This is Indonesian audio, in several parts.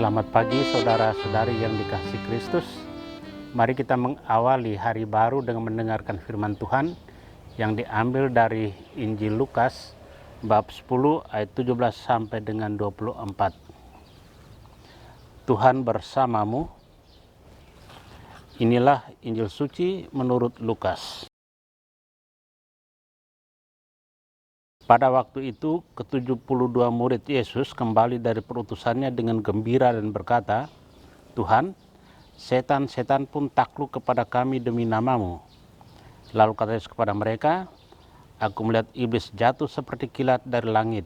Selamat pagi saudara-saudari yang dikasihi Kristus. Mari kita mengawali hari baru dengan mendengarkan firman Tuhan yang diambil dari Injil Lukas bab 10 ayat 17 sampai dengan 24. Tuhan bersamamu. Inilah Injil suci menurut Lukas. Pada waktu itu, ke-72 murid Yesus kembali dari perutusannya dengan gembira dan berkata, "Tuhan, setan-setan pun takluk kepada kami demi nama-Mu." Lalu kata Yesus kepada mereka, "Aku melihat iblis jatuh seperti kilat dari langit.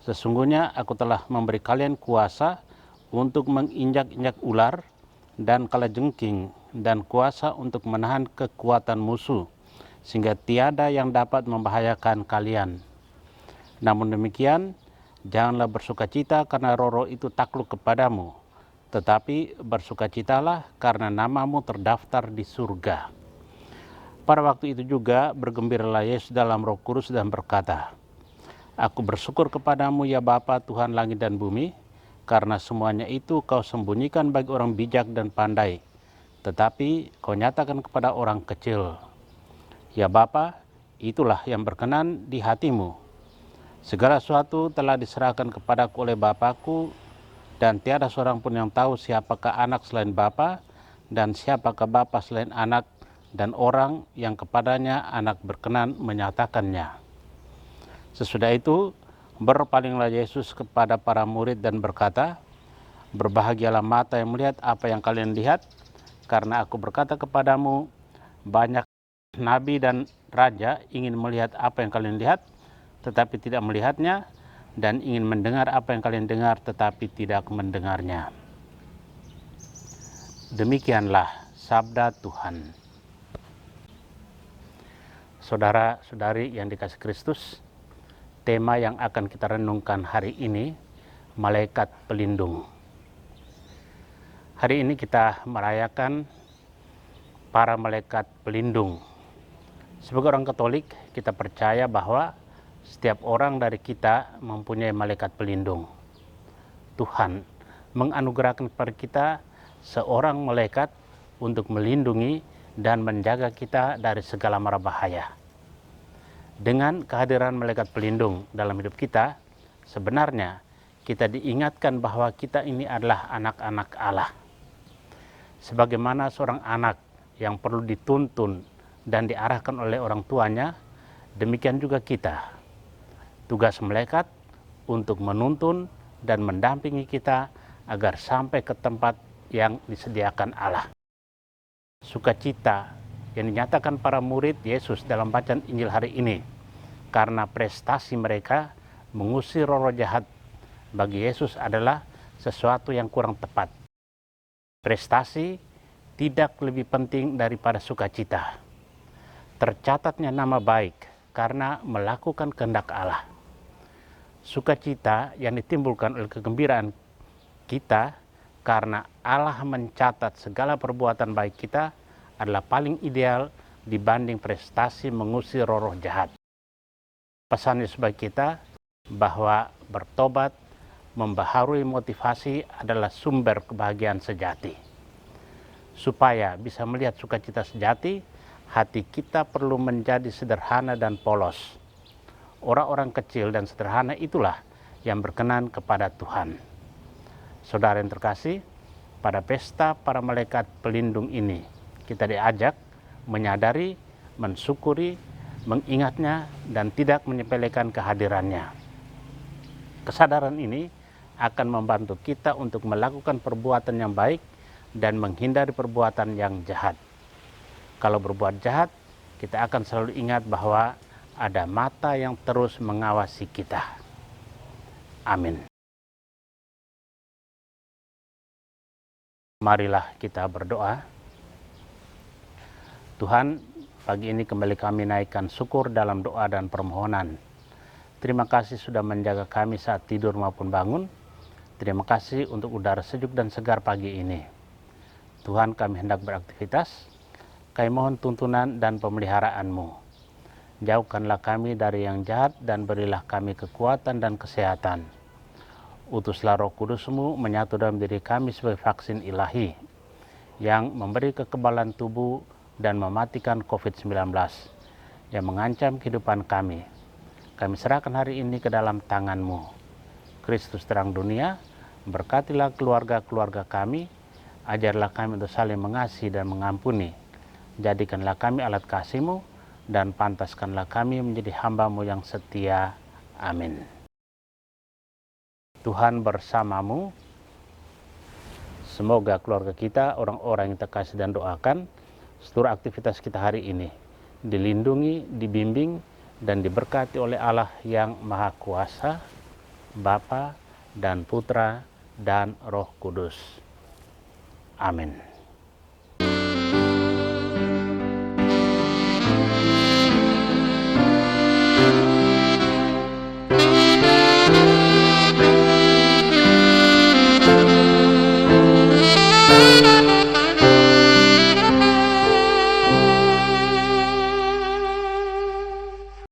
Sesungguhnya aku telah memberi kalian kuasa untuk menginjak-injak ular dan kalajengking dan kuasa untuk menahan kekuatan musuh, sehingga tiada yang dapat membahayakan kalian. Namun demikian, janganlah bersukacita karena roh-roh itu takluk kepadamu, tetapi bersukacitalah karena namamu terdaftar di surga." Pada waktu itu juga bergembiralah Yesus dalam Roh Kudus dan berkata, "Aku bersyukur kepadamu ya Bapa Tuhan langit dan bumi, karena semuanya itu kau sembunyikan bagi orang bijak dan pandai, tetapi kau nyatakan kepada orang kecil. Ya Bapa, itulah yang berkenan di hatimu. Segala sesuatu telah diserahkan kepadaku oleh Bapakku, dan tiada seorang pun yang tahu siapakah anak selain Bapa, dan siapakah Bapa selain anak, dan orang yang kepadanya anak berkenan menyatakannya." Sesudah itu, berpalinglah Yesus kepada para murid dan berkata, "Berbahagialah mata yang melihat apa yang kalian lihat, karena aku berkata kepadamu, banyak nabi dan raja ingin melihat apa yang kalian lihat, tetapi tidak melihatnya, dan ingin mendengar apa yang kalian dengar, tetapi tidak mendengarnya." Demikianlah sabda Tuhan. Saudara-saudari yang dikasihi Kristus, tema yang akan kita renungkan hari ini, Malaikat Pelindung. Hari ini kita merayakan para malaikat pelindung. Sebagai orang Katolik, kita percaya bahwa setiap orang dari kita mempunyai malaikat pelindung. Tuhan menganugerahkan kepada kita seorang malaikat untuk melindungi dan menjaga kita dari segala mara bahaya. Dengan kehadiran malaikat pelindung dalam hidup kita, sebenarnya kita diingatkan bahwa kita ini adalah anak-anak Allah. Sebagaimana seorang anak yang perlu dituntun dan diarahkan oleh orang tuanya, demikian juga kita. Tugas malaikat untuk menuntun dan mendampingi kita agar sampai ke tempat yang disediakan Allah. Sukacita yang dinyatakan para murid Yesus dalam bacaan Injil hari ini karena prestasi mereka mengusir roh-roh jahat, bagi Yesus adalah sesuatu yang kurang tepat. Prestasi tidak lebih penting daripada sukacita. Tercatatnya nama baik karena melakukan kehendak Allah. Sukacita yang ditimbulkan oleh kegembiraan kita karena Allah mencatat segala perbuatan baik kita adalah paling ideal dibanding prestasi mengusir roh-roh jahat. Pesan Yesus bagi kita bahwa bertobat, membaharui motivasi adalah sumber kebahagiaan sejati. Supaya bisa melihat sukacita sejati, hati kita perlu menjadi sederhana dan polos. Orang-orang kecil dan sederhana itulah yang berkenan kepada Tuhan. Saudara yang terkasih, pada pesta para malaikat pelindung ini, kita diajak menyadari, mensyukuri, mengingatnya, dan tidak menyepelekan kehadirannya. Kesadaran ini akan membantu kita untuk melakukan perbuatan yang baik dan menghindari perbuatan yang jahat. Kalau berbuat jahat, kita akan selalu ingat bahwa ada mata yang terus mengawasi kita. Amin. Marilah kita berdoa. Tuhan, pagi ini kembali kami naikkan syukur dalam doa dan permohonan. Terima kasih sudah menjaga kami saat tidur maupun bangun. Terima kasih untuk udara sejuk dan segar pagi ini. Tuhan, kami hendak beraktivitas. Kami mohon tuntunan dan pemeliharaan-Mu. Jauhkanlah kami dari yang jahat dan berilah kami kekuatan dan kesehatan, Utuslah Roh Kudus-Mu menyatu dalam diri kami sebagai vaksin ilahi yang memberi kekebalan tubuh dan mematikan COVID-19 yang mengancam kehidupan kami. Kami serahkan hari ini ke dalam tangan-Mu. Kristus terang dunia, berkatilah keluarga-keluarga kami, ajarlah kami untuk saling mengasihi dan mengampuni. Jadikanlah kami alat kasih-Mu dan pantaskanlah kami menjadi hamba-Mu yang setia. Amin. Tuhan bersamamu. Semoga keluarga kita, orang-orang yang kita kasih dan doakan, seluruh aktivitas kita hari ini dilindungi, dibimbing, dan diberkati oleh Allah yang Maha Kuasa, Bapa dan Putra dan Roh Kudus. Amin.